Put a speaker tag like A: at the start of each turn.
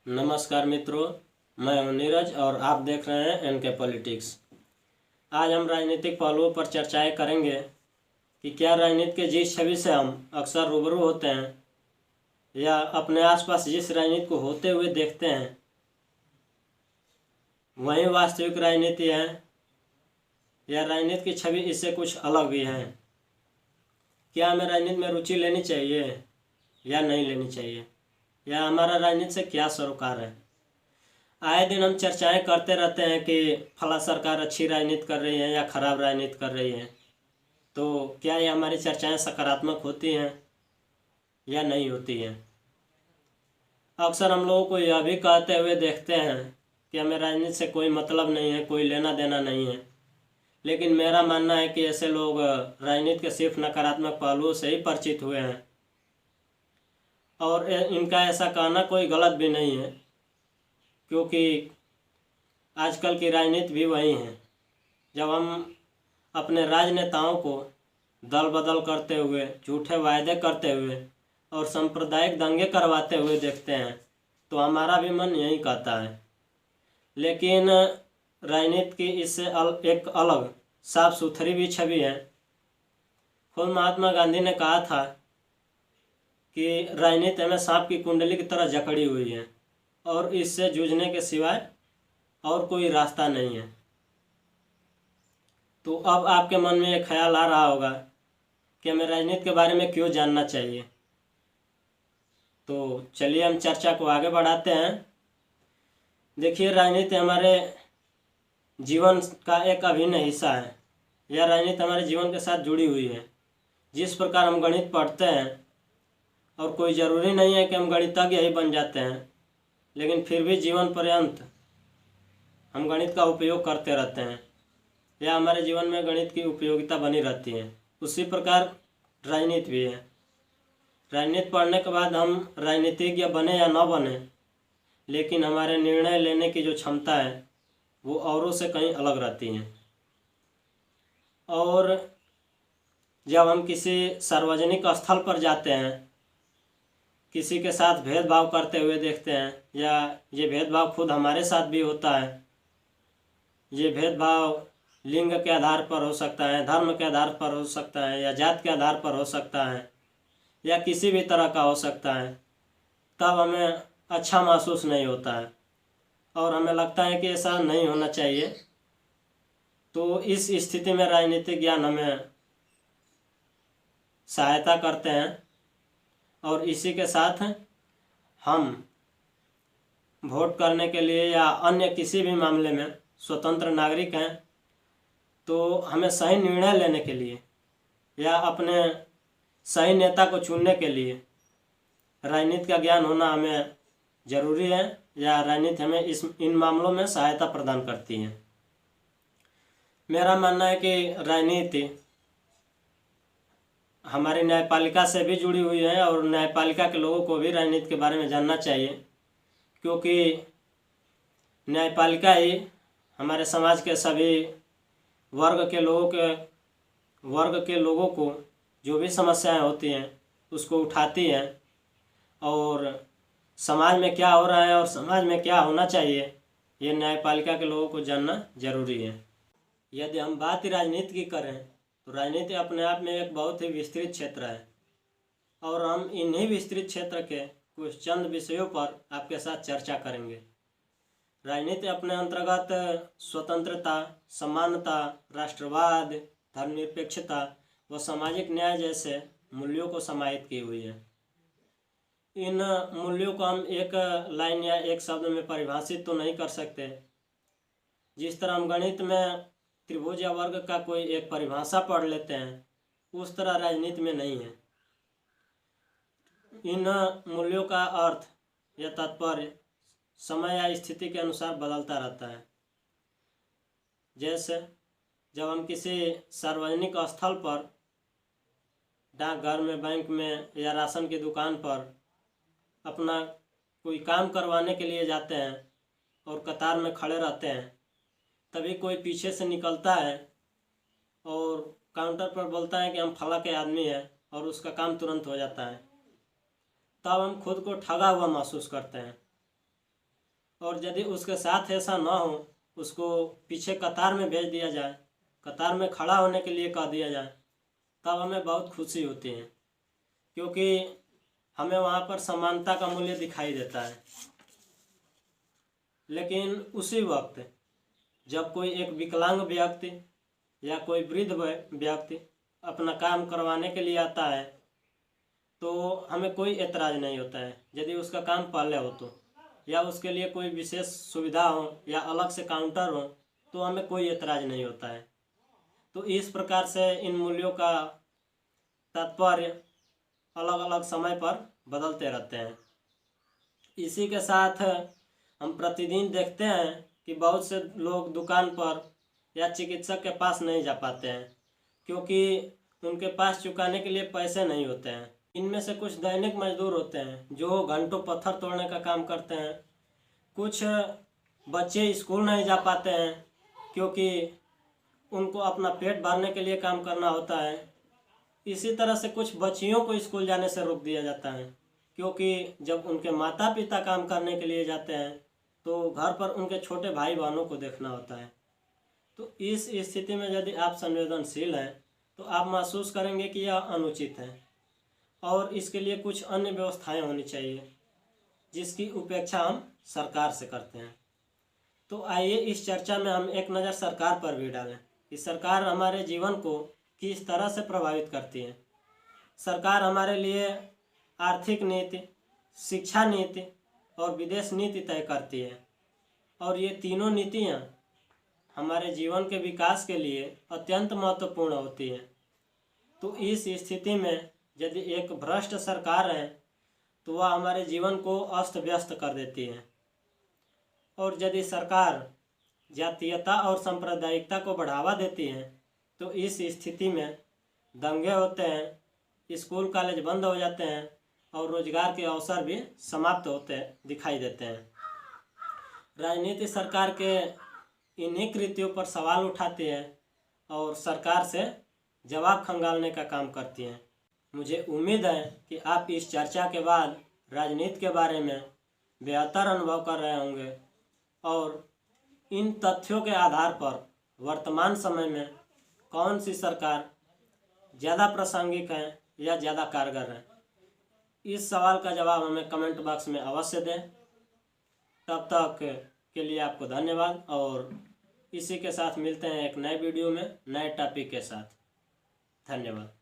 A: नमस्कार मित्रों, मैं हूं नीरज और आप देख रहे हैं एनके पॉलिटिक्स। आज हम राजनीतिक पहलुओं पर चर्चाएं करेंगे कि क्या राजनीति के जिस छवि से हम अक्सर रूबरू होते हैं या अपने आसपास जिस राजनीति को होते हुए देखते हैं वही वास्तविक राजनीति है या राजनीति की छवि इससे कुछ अलग भी है। क्या हमें राजनीति में रुचि लेनी चाहिए या नहीं लेनी चाहिए, या हमारा राजनीति से क्या सरोकार है। आए दिन हम चर्चाएं करते रहते हैं कि फला सरकार अच्छी राजनीति कर रही है या खराब राजनीति कर रही है। तो क्या ये हमारी चर्चाएं सकारात्मक होती हैं या नहीं होती हैं। अक्सर हम लोगों को यह भी कहते हुए देखते हैं कि हमें राजनीति से कोई मतलब नहीं है, कोई लेना देना नहीं है। लेकिन मेरा मानना है कि ऐसे लोग राजनीति के सिर्फ नकारात्मक पहलुओं से ही परिचित हुए हैं और इनका ऐसा कहना कोई गलत भी नहीं है, क्योंकि आजकल की राजनीति भी वही है। जब हम अपने राजनेताओं को दल बदल करते हुए, झूठे वायदे करते हुए और सांप्रदायिक दंगे करवाते हुए देखते हैं तो हमारा भी मन यही कहता है। लेकिन राजनीति की इससे एक अलग साफ सुथरी भी छवि है। खुद महात्मा गांधी ने कहा था कि राजनीति हमें सांप की कुंडली की तरह जकड़ी हुई है और इससे जूझने के सिवाय और कोई रास्ता नहीं है। तो अब आपके मन में एक ख्याल आ रहा होगा कि हमें राजनीति के बारे में क्यों जानना चाहिए। तो चलिए हम चर्चा को आगे बढ़ाते हैं। देखिए, राजनीति हमारे जीवन का एक अभिन्न हिस्सा है। यह राजनीति हमारे जीवन के साथ जुड़ी हुई है। जिस प्रकार हम गणित पढ़ते हैं, और कोई ज़रूरी नहीं है कि हम गणितज्ञ ही बन जाते हैं, लेकिन फिर भी जीवन पर्यंत हम गणित का उपयोग करते रहते हैं या हमारे जीवन में गणित की उपयोगिता बनी रहती है। उसी प्रकार राजनीति भी है। राजनीति पढ़ने के बाद हम राजनीतिज्ञ बने या न बने, लेकिन हमारे निर्णय लेने की जो क्षमता है वो औरों से कहीं अलग रहती है। और जब हम किसी सार्वजनिक स्थल पर जाते हैं, किसी के साथ भेदभाव करते हुए देखते हैं, या ये भेदभाव खुद हमारे साथ भी होता है। ये भेदभाव लिंग के आधार पर हो सकता है, धर्म के आधार पर हो सकता है, या जात के आधार पर हो सकता है, या किसी भी तरह का हो सकता है। तब हमें अच्छा महसूस नहीं होता है और हमें लगता है कि ऐसा नहीं होना चाहिए। तो इस स्थिति में राजनीतिक ज्ञान हमें सहायता करते हैं और इसी के साथ हम वोट करने के लिए या अन्य किसी भी मामले में स्वतंत्र नागरिक हैं। तो हमें सही निर्णय लेने के लिए या अपने सही नेता को चुनने के लिए राजनीति का ज्ञान होना हमें ज़रूरी है, या राजनीति हमें इन मामलों में सहायता प्रदान करती है। मेरा मानना है कि राजनीति हमारी न्यायपालिका से भी जुड़ी हुई है और न्यायपालिका के लोगों को भी राजनीति के बारे में जानना चाहिए, क्योंकि न्यायपालिका ही हमारे समाज के सभी वर्ग के लोगों को जो भी समस्याएं होती हैं उसको उठाती हैं और समाज में क्या हो रहा है और समाज में क्या होना चाहिए ये न्यायपालिका के लोगों को जानना जरूरी है। यदि हम बात ही राजनीति की करें तो राजनीति अपने आप में एक बहुत ही विस्तृत क्षेत्र है और हम इन्हीं विस्तृत क्षेत्र के कुछ चंद विषयों पर आपके साथ चर्चा करेंगे। राजनीति अपने अंतर्गत स्वतंत्रता, समानता, राष्ट्रवाद, धर्मनिरपेक्षता व सामाजिक न्याय जैसे मूल्यों को समाहित की हुई है। इन मूल्यों को हम एक लाइन या एक शब्द में परिभाषित तो नहीं कर सकते। जिस तरह हम गणित में त्रिभुज या वर्ग का कोई एक परिभाषा पढ़ लेते हैं, उस तरह राजनीति में नहीं है। इन मूल्यों का अर्थ या तात्पर्य समय या स्थिति के अनुसार बदलता रहता है। जैसे जब हम किसी सार्वजनिक स्थल पर, डाकघर में, बैंक में या राशन की दुकान पर अपना कोई काम करवाने के लिए जाते हैं और कतार में खड़े रहते हैं, तभी कोई पीछे से निकलता है और काउंटर पर बोलता है कि हम फला के आदमी हैं और उसका काम तुरंत हो जाता है। तब हम खुद को ठगा हुआ महसूस करते हैं और यदि उसके साथ ऐसा ना हो, उसको पीछे कतार में भेज दिया जाए, कतार में खड़ा होने के लिए कह दिया जाए, तब हमें बहुत खुशी होती है, क्योंकि हमें वहाँ पर समानता का मूल्य दिखाई देता है। लेकिन उसी वक्त जब कोई एक विकलांग व्यक्ति या कोई वृद्ध व्यक्ति अपना काम करवाने के लिए आता है, तो हमें कोई एतराज़ नहीं होता है यदि उसका काम पहले हो तो, या उसके लिए कोई विशेष सुविधा हो या अलग से काउंटर हो, तो हमें कोई एतराज़ नहीं होता है। तो इस प्रकार से इन मूल्यों का तात्पर्य अलग अलग समय पर बदलते रहते हैं। इसी के साथ हम प्रतिदिन देखते हैं कि बहुत से लोग दुकान पर या चिकित्सक के पास नहीं जा पाते हैं, क्योंकि उनके पास चुकाने के लिए पैसे नहीं होते हैं। इनमें से कुछ दैनिक मजदूर होते हैं जो घंटों पत्थर तोड़ने का काम करते हैं। कुछ बच्चे स्कूल नहीं जा पाते हैं क्योंकि उनको अपना पेट भरने के लिए काम करना होता है। इसी तरह से कुछ बच्चियों को स्कूल जाने से रोक दिया जाता है, क्योंकि जब उनके माता पिता काम करने के लिए जाते हैं तो घर पर उनके छोटे भाई बहनों को देखना होता है। तो इस स्थिति में यदि आप संवेदनशील हैं तो आप महसूस करेंगे कि यह अनुचित है और इसके लिए कुछ अन्य व्यवस्थाएं होनी चाहिए, जिसकी उपेक्षा हम सरकार से करते हैं। तो आइए इस चर्चा में हम एक नज़र सरकार पर भी डालें कि सरकार हमारे जीवन को किस तरह से प्रभावित करती है। सरकार हमारे लिए आर्थिक नीति, शिक्षा नीति और विदेश नीति तय करती है, और ये तीनों नीतियाँ हमारे जीवन के विकास के लिए अत्यंत महत्वपूर्ण होती हैं। तो इस स्थिति में यदि एक भ्रष्ट सरकार है तो वह हमारे जीवन को अस्त व्यस्त कर देती है, और यदि सरकार जातीयता और सांप्रदायिकता को बढ़ावा देती है तो इस स्थिति में दंगे होते हैं, स्कूल कॉलेज बंद हो जाते हैं और रोजगार के अवसर भी समाप्त होते दिखाई देते हैं। राजनीति सरकार के इन्हीं कृत्यों पर सवाल उठाती है और सरकार से जवाब खंगालने का काम करती हैं। मुझे उम्मीद है कि आप इस चर्चा के बाद राजनीति के बारे में बेहतर अनुभव कर रहे होंगे और इन तथ्यों के आधार पर वर्तमान समय में कौन सी सरकार ज़्यादा प्रासंगिक है या ज़्यादा कारगर है, इस सवाल का जवाब हमें कमेंट बॉक्स में अवश्य दें। तब तक के लिए आपको धन्यवाद, और इसी के साथ मिलते हैं एक नए वीडियो में नए टॉपिक के साथ। धन्यवाद।